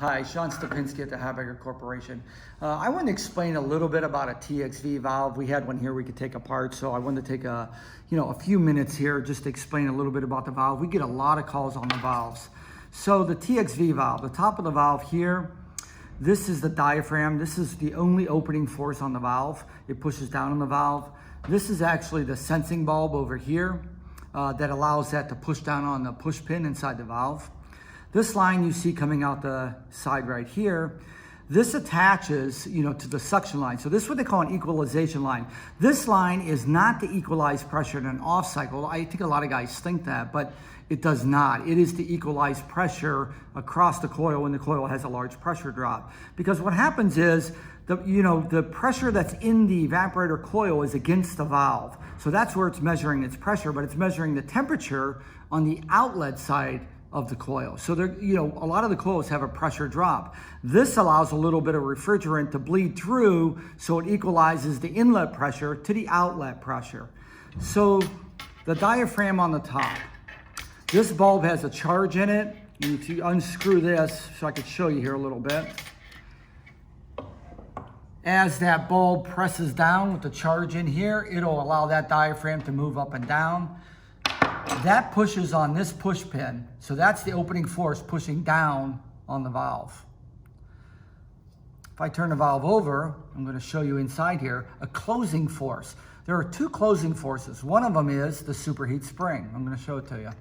Hi, Sean Stepinski at the Habegger Corporation. I want to explain a little bit about a TXV valve. We had one here we could take apart, so I wanted to take a few minutes here just to explain a little bit about the valve. We get a lot of calls on the valves. So the TXV valve, the top of the valve here, this is the diaphragm. This is the only opening force on the valve. It pushes down on the valve. This is actually the sensing bulb over here that allows that to push down on the push pin inside the valve. This line you see coming out the side right here, this attaches, to the suction line. So this is what they call an equalization line. This line is not to equalize pressure in an off cycle. I think a lot of guys think that, but it does not. It is to equalize pressure across the coil when the coil has a large pressure drop. Because what happens is, the pressure that's in the evaporator coil is against the valve. So that's where it's measuring its pressure, but it's measuring the temperature on the outlet side of the coil. So there, a lot of the coils have a pressure drop. This allows a little bit of refrigerant to bleed through, so it equalizes the inlet pressure to the outlet pressure. So the diaphragm on the top, this bulb has a charge in it. And if you unscrew this, so I could show you here a little bit. As that bulb presses down with the charge in here, it'll allow that diaphragm to move up and down. That pushes on this push pin. So that's the opening force pushing down on the valve. If I turn the valve over, I'm going to show you inside here, a closing force. There are two closing forces. One of them is the superheat spring. I'm going to show it to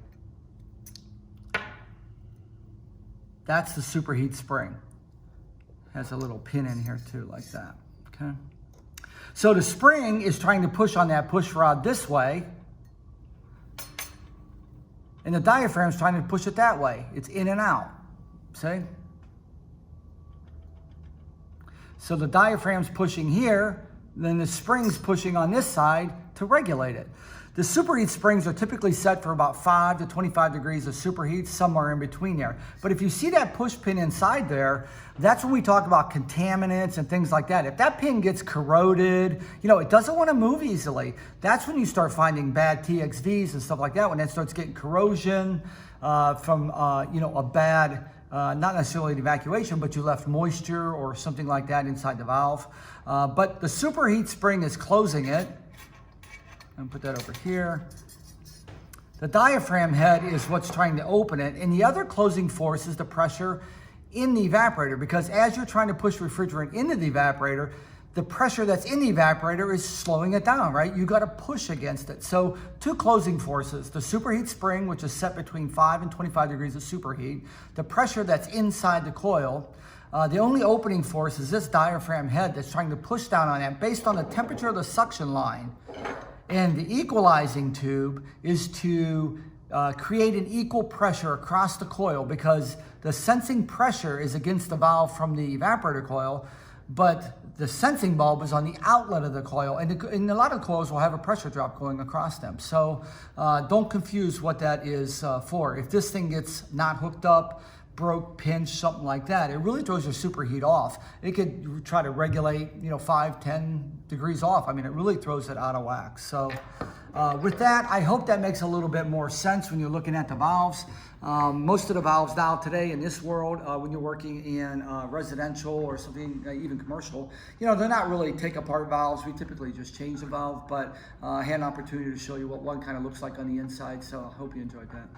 you. That's the superheat spring. Has a little pin in here too, like that. Okay. So the spring is trying to push on that push rod this way, and the diaphragm is trying to push it that way. It's in and out, see? So the diaphragm's pushing here, then the spring's pushing on this side to regulate it. The superheat springs are typically set for about 5 to 25 degrees of superheat, somewhere in between there. But if you see that push pin inside there, that's when we talk about contaminants and things like that. If that pin gets corroded, it doesn't want to move easily. That's when you start finding bad TXVs and stuff like that, when that starts getting corrosion from, a bad, not necessarily an evacuation, but you left moisture or something like that inside the valve. But the superheat spring is closing it. And put that over here. The diaphragm head is what's trying to open it, and the other closing force is the pressure in the evaporator, because as you're trying to push refrigerant into the evaporator, the pressure that's in the evaporator is slowing it down, right? You got to push against it. So two closing forces, the superheat spring, which is set between 5 and 25 degrees of superheat, the pressure that's inside the coil. The only opening force is this diaphragm head that's trying to push down on that based on the temperature of the suction line. And the equalizing tube is to create an equal pressure across the coil, because the sensing pressure is against the valve from the evaporator coil, but the sensing bulb is on the outlet of the coil. And a lot of coils will have a pressure drop going across them. So don't confuse what that is for. If this thing gets not hooked up, broke, pinched, something like that, it really throws your superheat off. It could try to regulate, 5, 10 degrees off. I mean, it really throws it out of whack. So with that, I hope that makes a little bit more sense when you're looking at the valves. Most of the valves now today in this world, when you're working in residential or something, even commercial, they're not really take apart valves. We typically just change the valve, but I had an opportunity to show you what one kind of looks like on the inside. So I hope you enjoyed that.